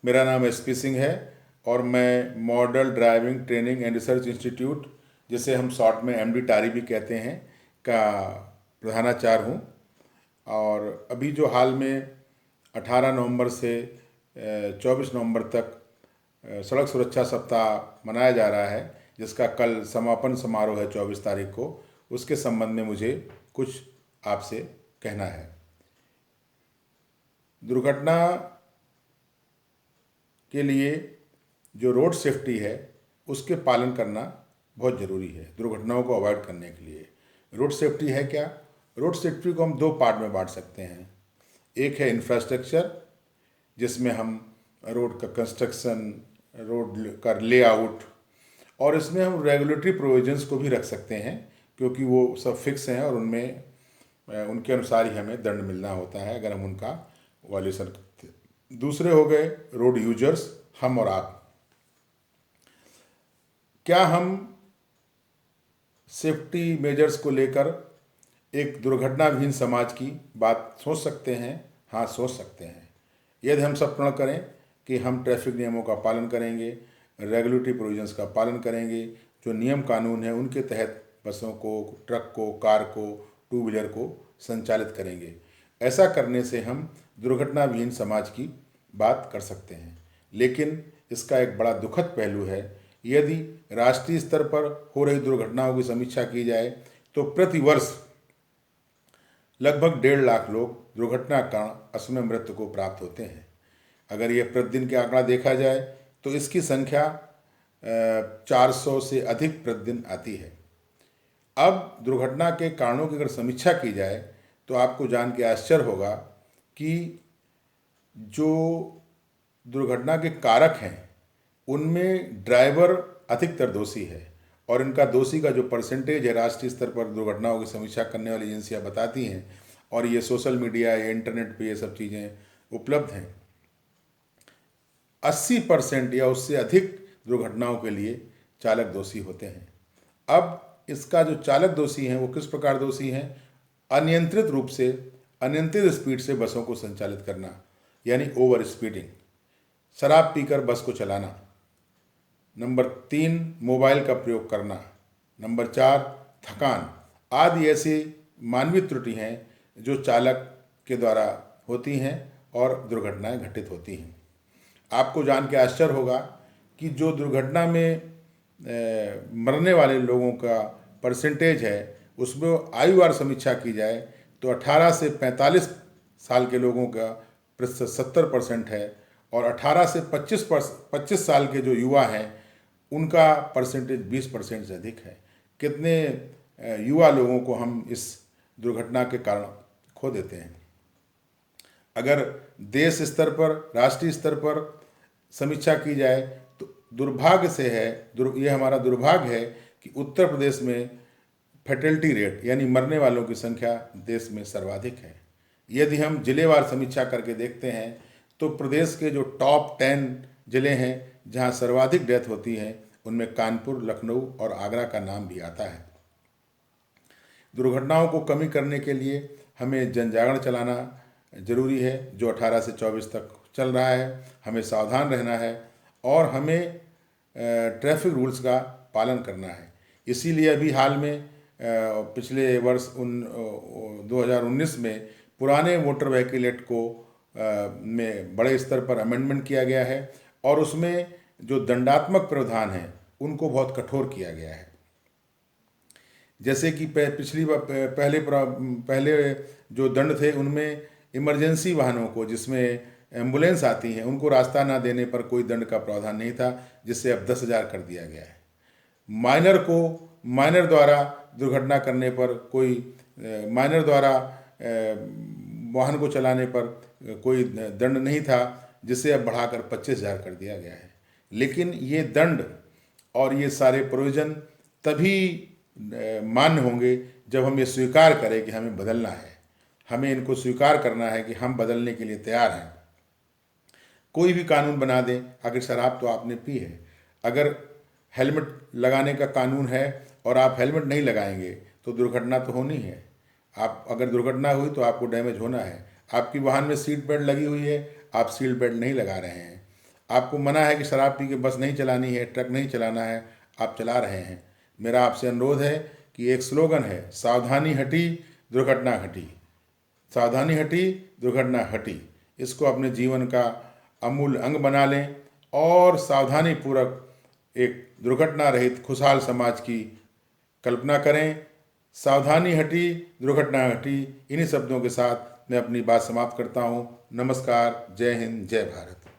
मेरा नाम एसपी सिंह है और मैं model driving training and research institute, जिसे हम शॉर्ट में एमडी टारी भी कहते हैं, का प्रधानाचार्य हूँ। और अभी जो हाल में 18 नवंबर से 24 नवंबर तक सड़क सुरक्षा सप्ताह मनाया जा रहा है, जिसका कल समापन समारोह है 24 तारीख को। उसके संबंध में मुझे कुछ आपसे कहना है। दुर्घटना के लिए जो रोड सेफ्टी है उसके पालन करना बहुत ज़रूरी है, दुर्घटनाओं को अवॉइड करने के लिए। रोड सेफ्टी है क्या? रोड सेफ्टी को हम दो पार्ट में बांट सकते हैं। एक है इंफ्रास्ट्रक्चर, जिसमें हम रोड का कंस्ट्रक्शन, रोड का लेआउट, और इसमें हम रेगुलेटरी प्रोविजंस को भी रख सकते हैं, क्योंकि वो सब फिक्स हैं और उनमें उनके अनुसार ही हमें दंड मिलना होता है अगर हम उनका वायलेशन करते हैं। दूसरे हो गए रोड यूजर्स, हम और आप। क्या हम सेफ्टी मेजर्स को लेकर एक दुर्घटना विहीन समाज की बात सोच सकते हैं? हाँ, सोच सकते हैं। यदि हम सब प्रण करें कि हम ट्रैफिक नियमों का पालन करेंगे, रेगुलेटरी प्रोविजंस का पालन करेंगे, जो नियम कानून है उनके तहत बसों को, ट्रक को, कार को, टू व्हीलर को संचालित करेंगे। ऐसा करने से हम दुर्घटना विहीन समाज की बात कर सकते हैं। लेकिन इसका एक बड़ा दुखद पहलू है। यदि राष्ट्रीय स्तर पर हो रही दुर्घटनाओं की समीक्षा की जाए तो प्रति वर्ष लगभग 1.5 लाख लोग दुर्घटना के कारण असमय मृत्यु को प्राप्त होते हैं। अगर यह प्रतिदिन के आंकड़ा देखा जाए तो इसकी संख्या 400 से अधिक प्रतिदिन आती है। अब दुर्घटना के कारणों की अगर समीक्षा की जाए तो आपको जान के आश्चर्य होगा कि जो दुर्घटना के कारक हैं उनमें ड्राइवर अधिकतर दोषी है, और इनका दोषी का जो परसेंटेज है राष्ट्रीय स्तर पर दुर्घटनाओं की समीक्षा करने वाली एजेंसियां बताती हैं, और ये सोशल मीडिया या इंटरनेट पे ये सब चीज़ें उपलब्ध हैं। 80% या उससे अधिक दुर्घटनाओं के लिए चालक दोषी होते हैं। अब इसका जो चालक दोषी हैं वो किस प्रकार दोषी हैं? अनियंत्रित रूप से, अनियंत्रित स्पीड से बसों को संचालित करना, यानी ओवर स्पीडिंग, शराब पीकर बस को चलाना, नंबर 3 मोबाइल का प्रयोग करना, नंबर 4 थकान आदि ऐसी मानवीय त्रुटि हैं जो चालक के द्वारा होती हैं और दुर्घटनाएं घटित होती हैं। आपको जान के आश्चर्य होगा कि जो दुर्घटना में मरने वाले लोगों का परसेंटेज है उसमें आयु वार समीक्षा की जाए तो 18 से 45 साल के लोगों का प्रतिशत 70% है, और 18 से 25 साल के जो युवा हैं उनका परसेंटेज 20% से अधिक है। कितने युवा लोगों को हम इस दुर्घटना के कारण खो देते हैं। अगर देश स्तर पर, राष्ट्रीय स्तर पर समीक्षा की जाए तो दुर्भाग्य से है, ये हमारा दुर्भाग्य है कि उत्तर प्रदेश में फैटल्टी रेट यानी मरने वालों की संख्या देश में सर्वाधिक है। यदि हम जिलेवार समीक्षा करके देखते हैं तो प्रदेश के जो टॉप 10 जिले हैं जहां सर्वाधिक डेथ होती हैं उनमें कानपुर, लखनऊ और आगरा का नाम भी आता है। दुर्घटनाओं को कमी करने के लिए हमें जन जागरण चलाना जरूरी है, जो 18 से 24 तक चल रहा है। हमें सावधान रहना है और हमें ट्रैफिक रूल्स का पालन करना है। इसीलिए अभी हाल में पिछले वर्ष 2019 में पुराने मोटर व्हीकल एक्ट को में बड़े स्तर पर अमेंडमेंट किया गया है, और उसमें जो दंडात्मक प्रावधान हैं उनको बहुत कठोर किया गया है। जैसे कि पहले जो दंड थे उनमें इमरजेंसी वाहनों को, जिसमें एम्बुलेंस आती हैं, उनको रास्ता ना देने पर कोई दंड का प्रावधान नहीं था, जिससे अब 10,000 कर दिया गया है। माइनर द्वारा दुर्घटना करने पर कोई माइनर द्वारा वाहन को चलाने पर कोई दंड नहीं था, जिसे अब बढ़ाकर 25,000 कर दिया गया है। लेकिन ये दंड और ये सारे प्रोविजन तभी मान्य होंगे जब हम ये स्वीकार करें कि हमें बदलना है। हमें इनको स्वीकार करना है कि हम बदलने के लिए तैयार हैं। कोई भी कानून बना दें, अगर शराब तो आपने पी है, अगर हेलमेट लगाने का कानून है और आप हेलमेट नहीं लगाएंगे तो दुर्घटना तो होनी है। आप अगर दुर्घटना हुई तो आपको डैमेज होना है। आपकी वाहन में सीट बेल्ट लगी हुई है, आप सीट बेल्ट नहीं लगा रहे हैं। आपको मना है कि शराब पी के बस नहीं चलानी है, ट्रक नहीं चलाना है, आप चला रहे हैं। मेरा आपसे अनुरोध है कि एक स्लोगन है, सावधानी हटी दुर्घटना घटी, सावधानी हटी दुर्घटना हटी। इसको अपने जीवन का अमूल्य अंग बना लें और सावधानी पूर्वक एक दुर्घटना रहित खुशहाल समाज की कल्पना करें। सावधानी हटी दुर्घटना हटी, इन्हीं शब्दों के साथ मैं अपनी बात समाप्त करता हूँ। नमस्कार, जय हिंद, जय भारत।